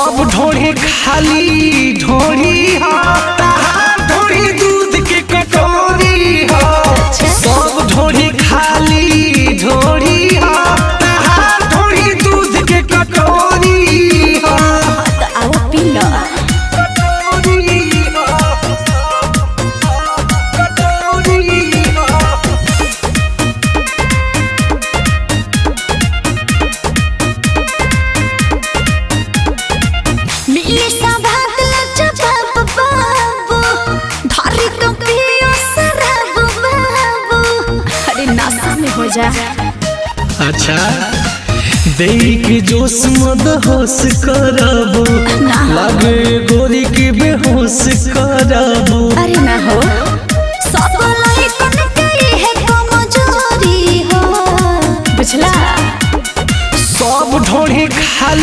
सब ढोरी खाली ढोरी ढोरी दूध के कटोरी सब ढोरी खाली ढोरी ढोरी दूध के कटोरी अच्छा देख जोश मद होश करबो लगे गोरी की बेहोश करबो। अरे ना हो सब लइकन के है कमजोरी हो बुझला। सब ढोरी खाली